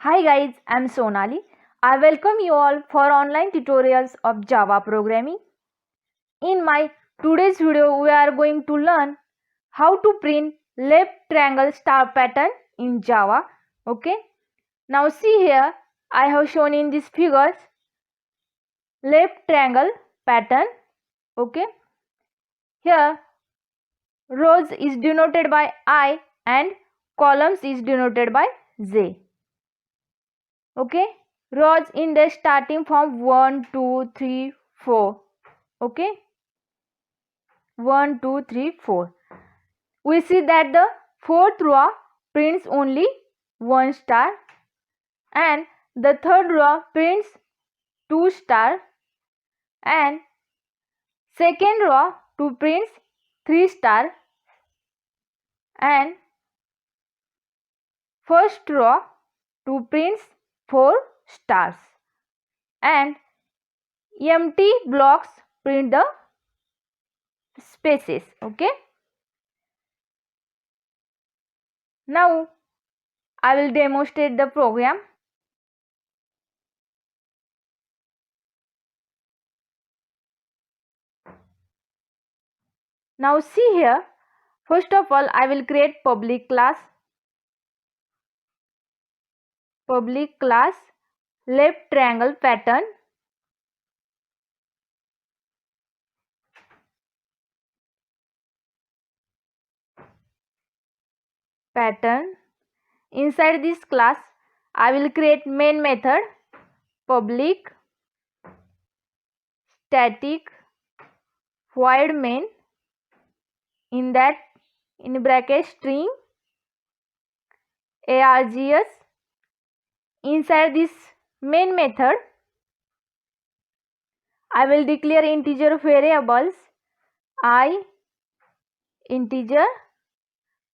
Hi guys, I'm Sonali. I welcome you all for online tutorials of Java programming. In my today's video, we are going to learn how to print left triangle star pattern in Java. Okay. Now see here, I have shown in these figures left triangle pattern. Okay. Here rows is denoted by I and columns is denoted by J. Okay, rows in the starting from 1 2 3 4. Okay, 1 2 3 4. We see that the fourth row prints only one star and the third row prints 2 star and second row 2 prints 3 star and first row 2 prints 4 stars and empty blocks print the spaces. Okay, now I will demonstrate the program. Now see here, first of all I will create public class left triangle pattern. Inside this class I will create main method public static void main, in that in bracket string args. Inside this main method I will declare integer variables I integer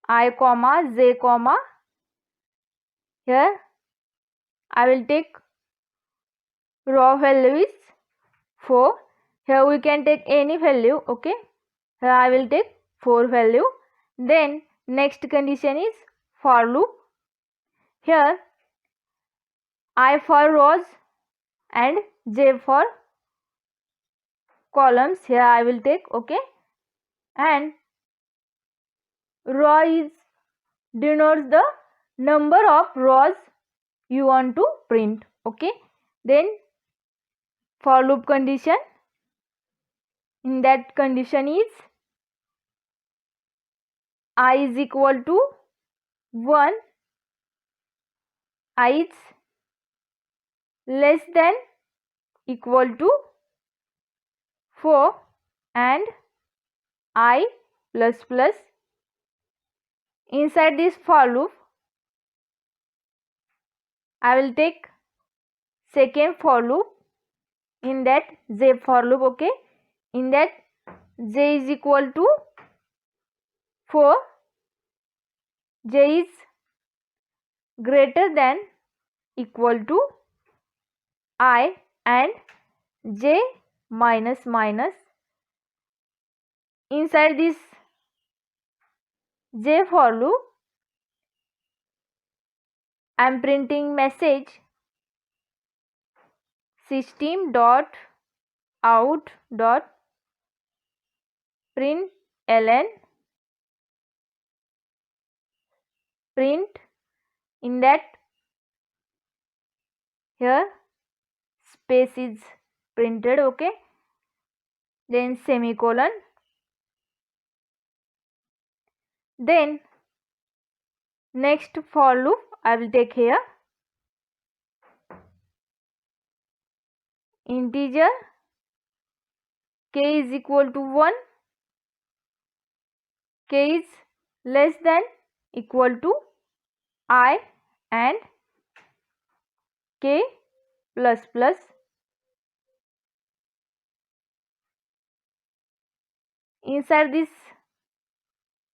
I comma j comma. Here I will take raw value is 4. Here we can take any value. Okay, here I will take 4 value. Then next condition is for loop. Here I for rows and j for columns. Here I will take. Okay, and row is denotes the number of rows you want to print. Okay, then for loop condition, in that condition is I is equal to 1, I is less than equal to 4 and I plus plus. Inside this for loop I will take second for loop, in that j for loop. Okay, in that j is equal to 4, j is greater than equal to I and j minus minus. Inside this j for loop I am printing message system dot out dot println print, in that here space is printed. Okay, then semicolon. Then next for loop I will take here integer k is equal to 1, k is less than equal to I and k plus plus. Inside this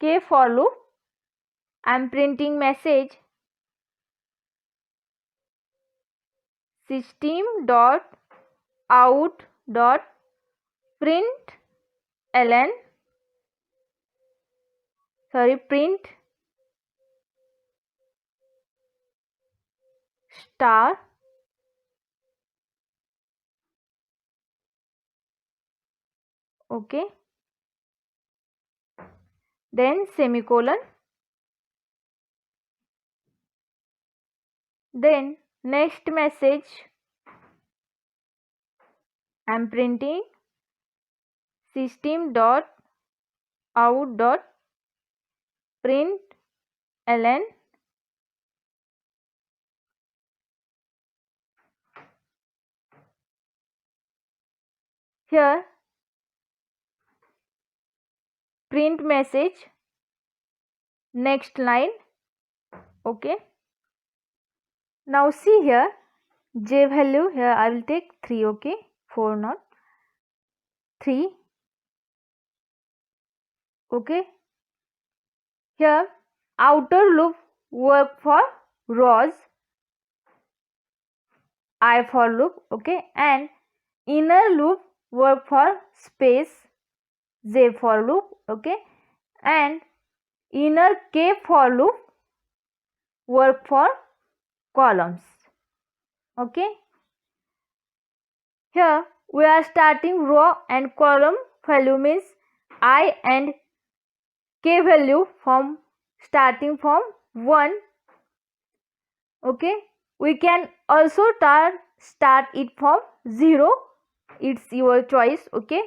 k for loop I am printing message system dot out dot print star, okay, then semicolon, then next message I am printing system dot out dot println. Here print message, next line, okay. Now see here j value, here I will take 3, okay, 4 not 3, okay. Here outer loop work for rows, I for loop, okay, and inner loop work for space, j for loop, okay, and inner k for loop work for columns, okay. Here we are starting row and column value means I and k value from starting from 1, okay. We can also start it from 0, it's your choice, okay.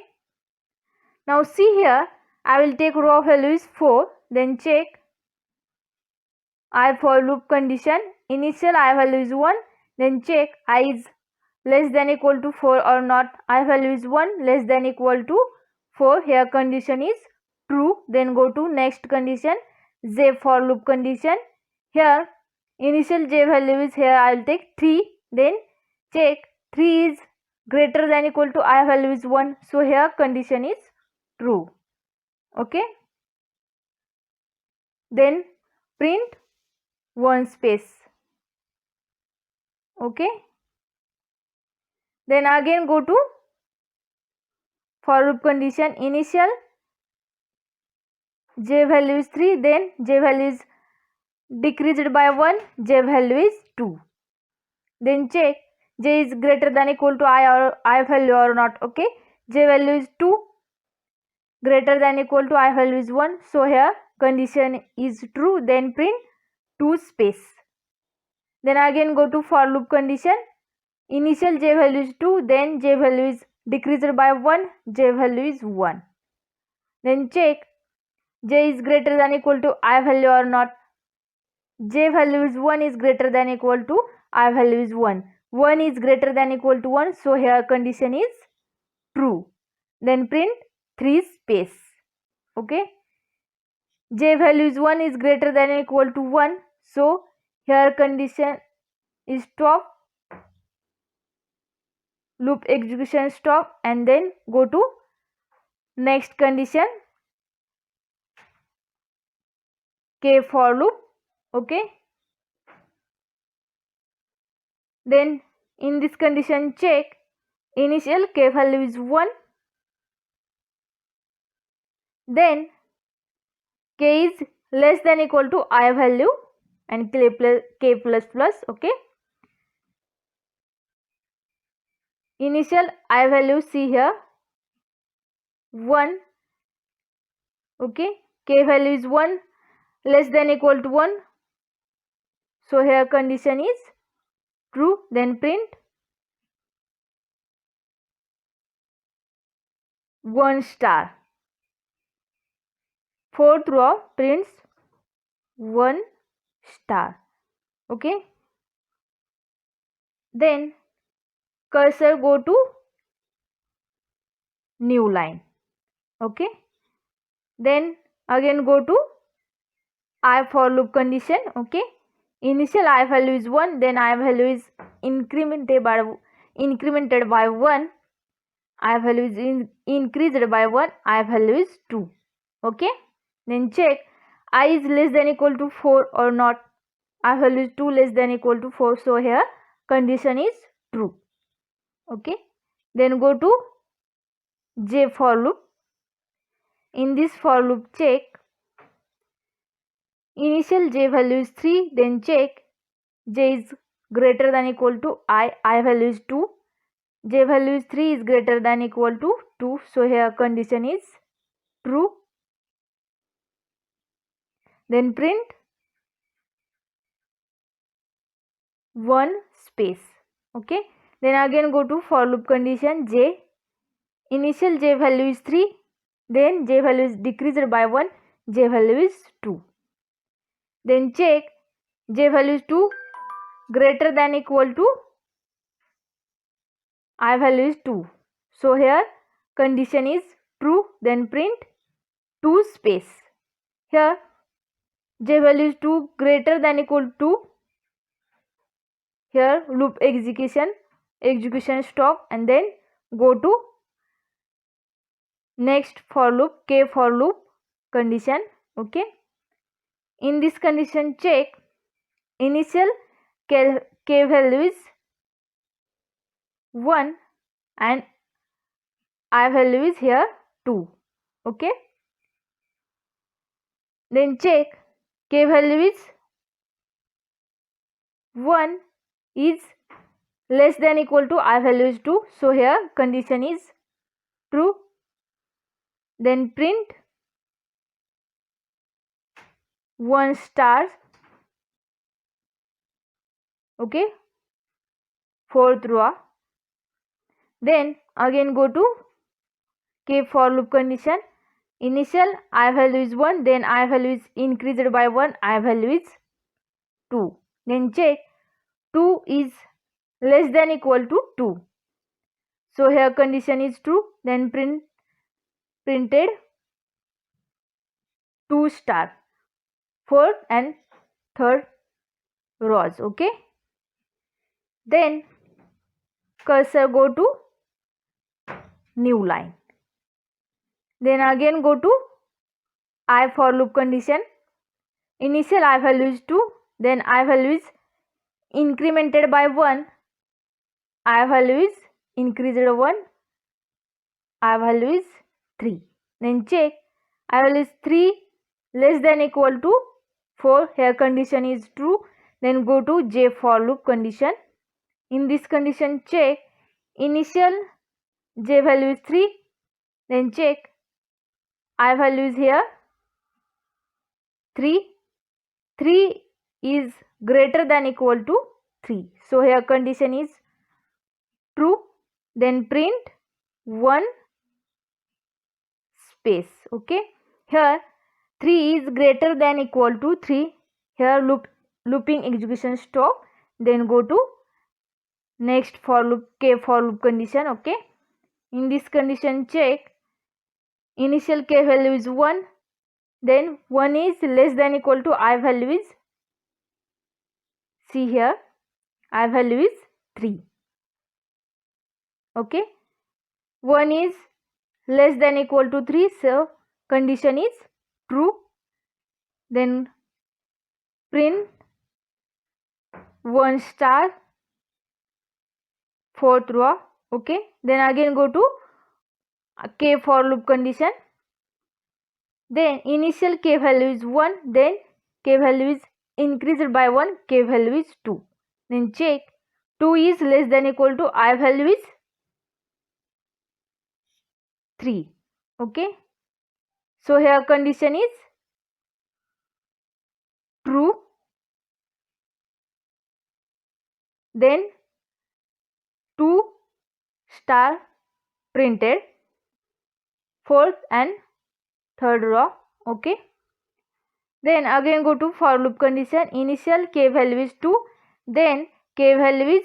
Now see here I will take row value is 4, then check I for loop condition, initial I value is 1, then check I is less than equal to 4 or not, I value is 1 less than equal to 4, here condition is true, then go to next condition, j for loop condition, here initial j value is, here I will take 3, then check 3 is greater than equal to I value is 1, so here condition is true, okay. Then print one space, okay. Then again go to for loop condition, initial j value is 3, then j value is decreased by 1, j value is 2, then check j is greater than equal to I or I value or not, okay. J value is 2, greater than equal to I value is 1, so here condition is true, then print 2 space. Then again go to for loop condition, initial j value is 2, then j value is decreased by 1, j value is 1, then check j is greater than equal to I value or not, j value is 1 is greater than equal to I value is 1, 1 is greater than equal to 1, so here condition is true, then print 3 space, okay. J value is 1 is greater than equal to 1, so here condition is stop, loop execution stop, and then go to next condition, k for loop, okay. Then in this condition check initial k value is 1, then k is less than equal to I value and k plus plus, okay. Initial I value, see here 1, okay, k value is 1 less than equal to 1, so here condition is true, then print 1 star, fourth row prints 1 star, okay. Then cursor go to new line, okay. Then again go to I for loop condition, okay. Initial I value is 1, then I value is incremented by 1, I value is increased by 1, I value is 2, okay. Then check I is less than equal to 4 or not, I value is 2 less than equal to 4, so here condition is true, okay. Then go to j for loop, in this for loop check initial j value is 3, then check j is greater than equal to I value is 2, j value is 3 is greater than equal to 2. So here condition is true. Then print 1 space. Okay. Then again go to for loop condition j. Initial j value is 3. Then j value is decreased by 1. J value is 2. Then check j value is 2 greater than equal to I value is 2. So here condition is true. Then print 2 space. Here j value is 2 greater than equal to, here loop execution stop, and then go to next for loop, k for loop condition. Okay. In this condition check initial k value is 1 and I value is here 2. Okay. Then check k value is 1 is less than equal to I value is 2. So here condition is true. Then print 1 star. Okay. Fourth row. Then again go to k for loop condition. Initial I value is 1, then I value is increased by 1, I value is 2. Then check 2 is less than equal to 2. So here condition is true. Then printed 2 star. Fourth and third rows. Okay. Then cursor go to new line. Then again go to I for loop condition. Initial I value is 2, then I value is incremented by 1, I value is increased 1, I value is 3. Then check I value is 3 less than equal to 4. Here condition is true. Then go to j for loop condition. In this condition check initial j value is 3. Then check I value is here 3. 3 is greater than equal to 3. So here condition is true. Then print 1 space. Okay. Here 3 is greater than equal to 3. Here looping execution stop. Then go to next for loop, k for loop condition. Okay. In this condition check initial k value is 1, then 1 is less than equal to I value is, see here I value is 3. Okay. 1 is less than equal to 3. So condition is true. Then print 1 star. Fourth row. Okay. Then again go to k for loop condition. Then initial k value is 1, then k value is increased by 1, k value is 2. Then check 2 is less than equal to I value is 3. Okay. So here condition is true. Then 2 star printed. Fourth and third row. Okay. Then again go to for loop condition. Initial k value is 2, then k value is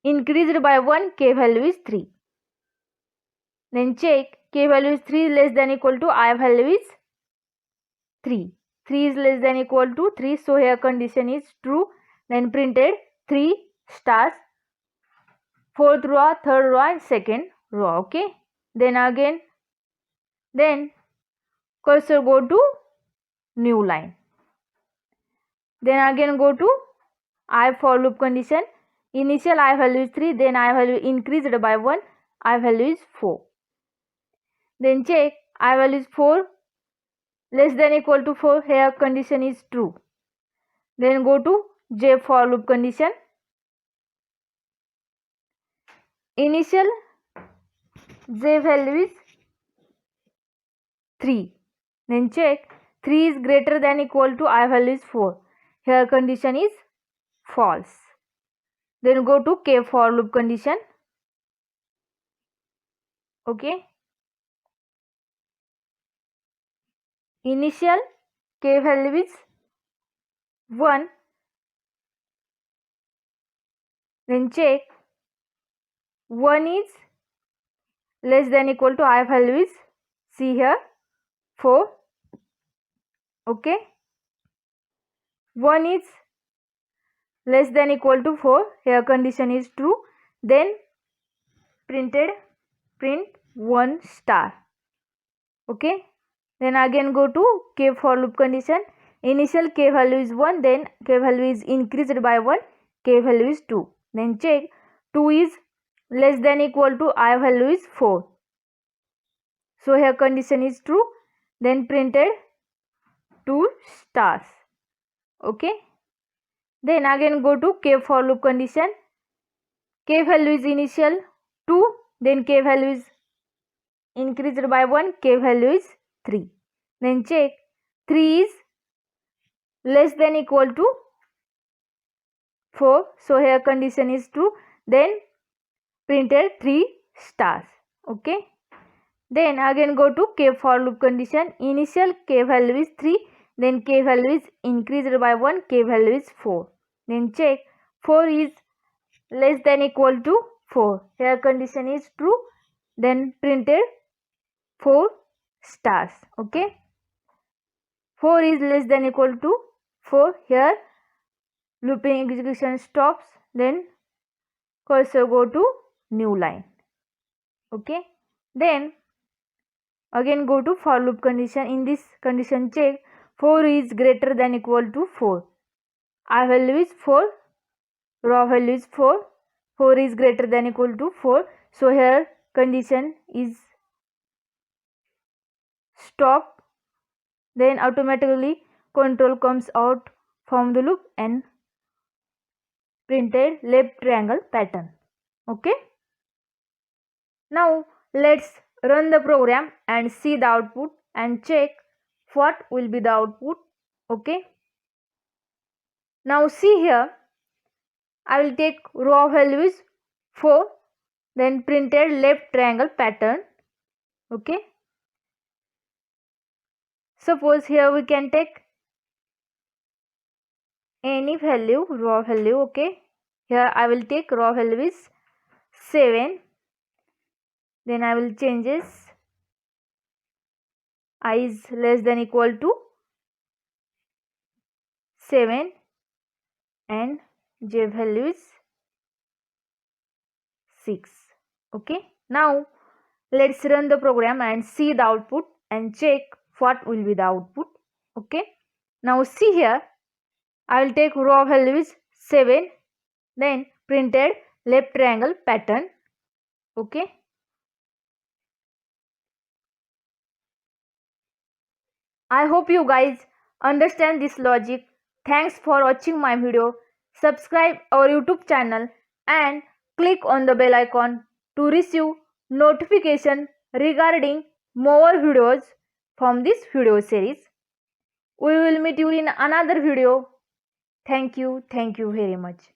increased by 1, k value is 3. Then check k value is 3 less than equal to I value is 3. 3 is less than equal to 3. So here condition is true. Then printed 3 stars. Fourth row, third row and second row. Okay. Then again cursor go to new line. Then again go to I for loop condition. Initial I value is 3, then I value increased by 1, I value is 4. Then check I value is 4 less than equal to 4. Here condition is true. Then go to J for loop condition. Initial J value is 3. Then check 3 is greater than equal to I value is 4. Here condition is false. Then go to K for loop condition. Okay. Initial K value is 1. Then check 1 is less than equal to I value is, see here, 4. Okay. 1 is less than equal to 4. Here condition is true. Then print 1 star. Okay. Then again go to K for loop condition. Initial K value is 1. Then K value is increased by 1. K value is 2. Then check 2 is less than equal to I value is 4. So here condition is true. Then printed 2 stars. Okay. Then again go to K for loop condition. K value is initial 2. Then K value is increased by 1. K value is 3. Then check 3 is less than equal to 4. So here condition is true. Then printed 3 stars. Okay. Then again go to K for loop condition. Initial K value is 3. Then K value is increased by 1. K value is 4. Then check 4 is less than equal to 4. Here condition is true. Then printed 4 stars. Okay. 4 is less than equal to 4. Here looping execution stops. Then cursor go to new line. Okay. Then again go to for loop condition. In this condition check 4 is greater than equal to 4. I value is 4. Raw value is 4. 4 is greater than equal to 4. So here condition is stop. Then automatically control comes out from the loop and printed left triangle pattern. Okay. Now let's run the program and see the output and check what will be the output. Okay. Now see here, I will take raw value is 4. Then printed left triangle pattern. Okay. Suppose here we can take any value, raw value. Okay. Here I will take raw value is 7. Then I will change this. I is less than equal to 7 and J value is 6. Okay. Now let's run the program and see the output and check what will be the output. Okay. Now see here, I will take raw value is 7. Then printed left triangle pattern. Okay. I hope you guys understand this logic. Thanks for watching my video. Subscribe our YouTube channel and click on the bell icon to receive notification regarding more videos from this video series. We will meet you in another video. Thank you very much.